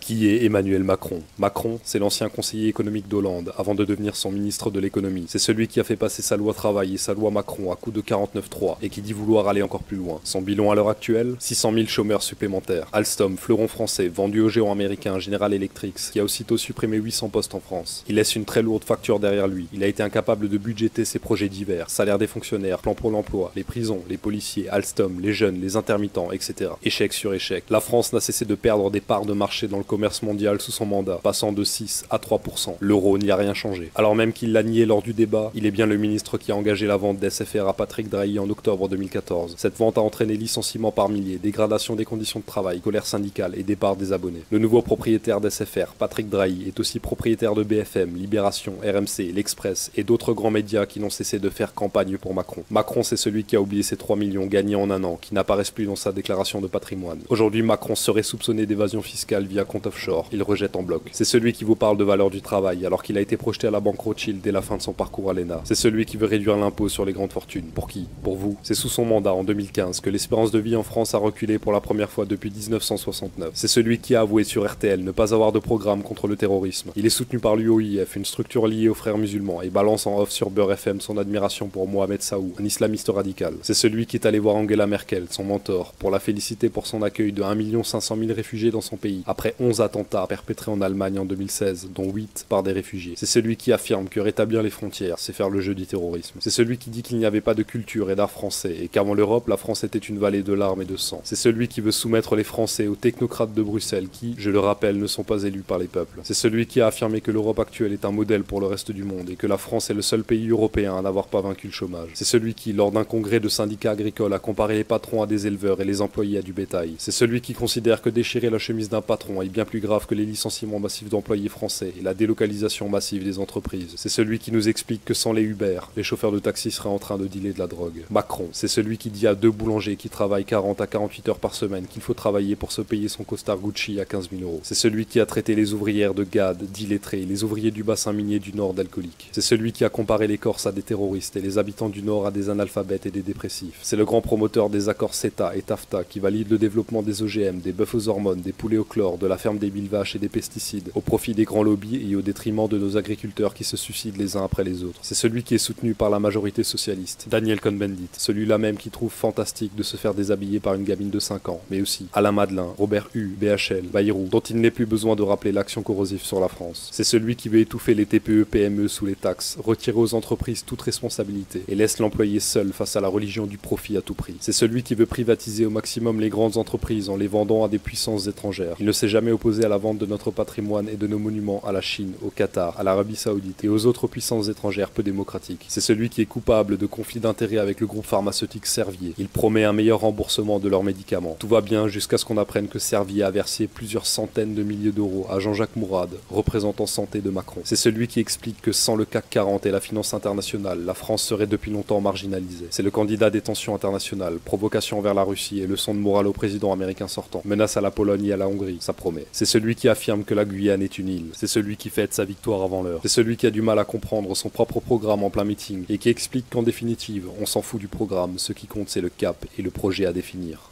Qui est Emmanuel Macron? Macron, c'est l'ancien conseiller économique d'Hollande, avant de devenir son ministre de l'économie. C'est celui qui a fait passer sa loi travail et sa loi Macron à coup de 49.3 et qui dit vouloir aller encore plus loin. Son bilan à l'heure actuelle, 600 000 chômeurs supplémentaires. Alstom, fleuron français, vendu au géant américain General Electric, qui a aussitôt supprimé 800 postes en France. Il laisse une très lourde facture derrière lui. Il a été incapable de budgéter ses projets divers, salaire des fonctionnaires, plan pour l'emploi, les prisons, les policiers, Alstom, les jeunes, les intermittents, etc. Échec sur échec. La France n'a cessé de perdre des parts de marché dans le commerce mondial sous son mandat, passant de 6 à 3%. L'euro n'y a rien changé. Alors même qu'il l'a nié lors du débat, il est bien le ministre qui a engagé la vente d'SFR à Patrick Drahi en octobre 2014. Cette vente a entraîné licenciements par milliers, dégradation des conditions de travail, colère syndicale et départ des abonnés. Le nouveau propriétaire d'SFR, Patrick Drahi, est aussi propriétaire de BFM, Libération, RMC, L'Express et d'autres grands médias qui n'ont cessé de faire campagne pour Macron. Macron, c'est celui qui a oublié ses 3 millions gagnés en un an, qui n'apparaissent plus dans sa déclaration de patrimoine. Aujourd'hui, Macron serait soupçonné d'évasion fiscale via compte offshore. Il rejette en bloc. C'est celui qui vous parle de valeur du travail alors qu'il a été projeté à la banque Rothschild dès la fin de son parcours à l'ENA. C'est celui qui veut réduire l'impôt sur les grandes fortunes. Pour qui? Pour vous. C'est sous son mandat en 2015 que l'espérance de vie en France a reculé pour la première fois depuis 1969. C'est celui qui a avoué sur RTL ne pas avoir de programme contre le terrorisme. Il est soutenu par l'UOIF, une structure liée aux frères musulmans, et balance en off sur Beurre FM son admiration pour Mohamed Saou, un islamiste radical. C'est celui qui est allé voir Angela Merkel, son mentor, pour la féliciter pour son accueil de 1 500 000 réfugiés dans son pays, après 11 attentats perpétrés en Allemagne en 2016, dont 8 par des réfugiés. C'est celui qui affirme que rétablir les frontières, c'est faire le jeu du terrorisme. C'est celui qui dit qu'il n'y avait pas de culture et d'art français, et qu'avant l'Europe, la France était une vallée de larmes et de sang. C'est celui qui veut soumettre les Français aux technocrates de Bruxelles qui, je le rappelle, ne sont pas élus par les peuples. C'est celui qui a affirmé que l'Europe actuelle est un modèle pour le reste du monde, et que la France est le seul pays européen à n'avoir pas vaincu le chômage. C'est celui qui, lors d'un congrès de syndicats agricoles, a comparé les patrons à des éleveurs et les employés à du bétail. C'est celui qui considère que déchirer la chemise d'un patron est bien plus grave que les licenciements massifs d'employés français et la délocalisation massive des entreprises. C'est celui qui nous explique que sans les Uber, les chauffeurs de taxi seraient en train de dealer de la drogue. Macron, c'est celui qui dit à 2 boulangers qui travaillent 40 à 48 heures par semaine qu'il faut travailler pour se payer son costard Gucci à 15 000 euros. C'est celui qui a traité les ouvrières de GAD, d'illettrés, les ouvriers du bassin minier du Nord d'alcooliques. C'est celui qui a comparé les Corses à des terroristes et les habitants du Nord à des analphabètes et des dépressifs. C'est le grand promoteur des accords CETA et TAFTA qui valide le développement des OGM, des bœufs aux hormones, des poulets au chlore, de la ferme des mille vaches et des pesticides, au profit des grands lobbies et au détriment de nos agriculteurs qui se suicident les uns après les autres. C'est celui qui est soutenu par la majorité socialiste, Daniel Cohn-Bendit, celui-là même qui trouve fantastique de se faire déshabiller par une gamine de 5 ans, mais aussi Alain Madelin, Robert Hue, BHL, Bayrou, dont il n'est plus besoin de rappeler l'action corrosive sur la France. C'est celui qui veut étouffer les TPE-PME sous les taxes, retirer aux entreprises toute responsabilité et laisse l'employé seul face à la religion du profit à tout prix. C'est celui qui veut privatiser au maximum les grandes entreprises en les vendant à des puissances étrangères. Il ne s'est jamais opposé à la vente de notre patrimoine et de nos monuments à la Chine, au Qatar, à l'Arabie Saoudite et aux autres puissances étrangères peu démocratiques. C'est celui qui est coupable de conflits d'intérêts avec le groupe pharmaceutique Servier. Il promet un meilleur remboursement de leurs médicaments. Tout va bien jusqu'à ce qu'on apprenne que Servier a versé plusieurs centaines de milliers d'euros à Jean-Jacques Mourad, représentant santé de Macron. C'est celui qui explique que sans le CAC 40 et la finance internationale, la France serait depuis longtemps marginalisée. C'est le candidat des tensions internationales, provocation vers la Russie et leçon de morale au président américain sortant, menace à la Pologne et à la Hongrie, ça promet. C'est celui qui affirme que la Guyane est une île. C'est celui qui fête sa victoire avant l'heure. C'est celui qui a du mal à comprendre son propre programme en plein meeting et qui explique qu'en définitive, on s'en fout du programme, ce qui compte c'est le cap et le projet à définir.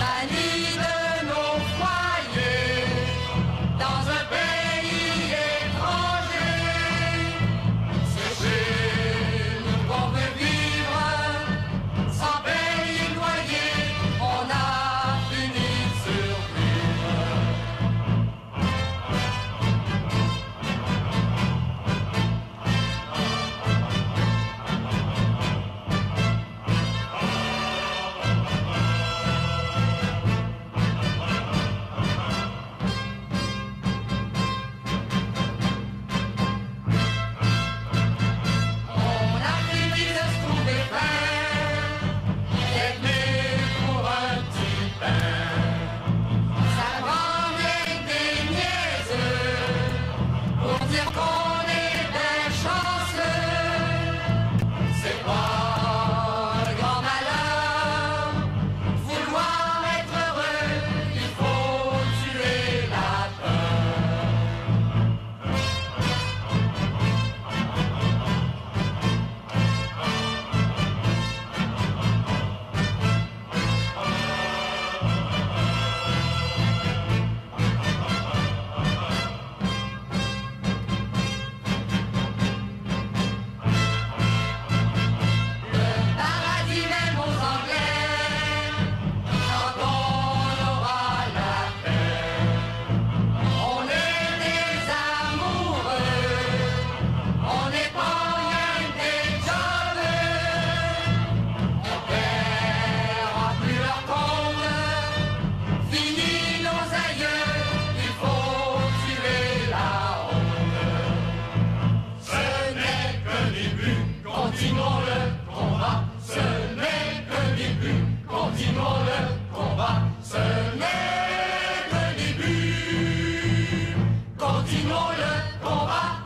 Bannis de nos foyers. combat.